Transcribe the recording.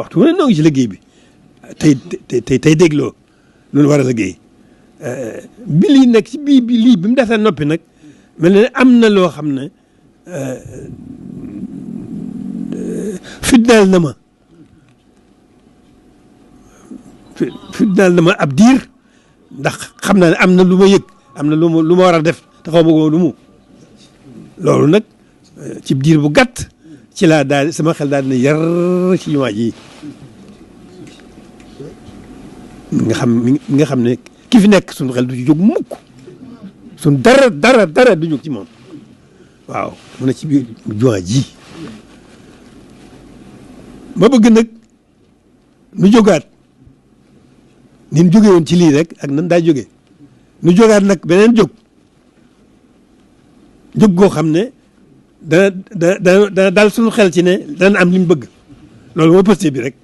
waxtu wu ne noo ngi ci liggéey bi tey dégloo loolu war a liggéey bi lii nekk ci bii bi lii bi mu defee noppi nag mel ne am na loo xam ne fitnaal na ma ab diir ndax xam naa ne am na lu ma yëg am na lu ma war a def te xaw ma ko lu mu loolu nag ci diir bu gàtt ci laa daal sama xel daal dina yar ci jumaa ji nga xam ne ki fi nekk suñu xel du ci jóg mukk suñ dara du jóg ci moom waaw mu ne ci biir jumaa ji ma bëgg nag nu jógaat ni ñu jóge woon ci lii rek ak nan daa jóge nu jógaat nag beneen jóg goo xam ne dana dal suñu xel ci ne dana am li mu bëgg loolu moo posté bi rek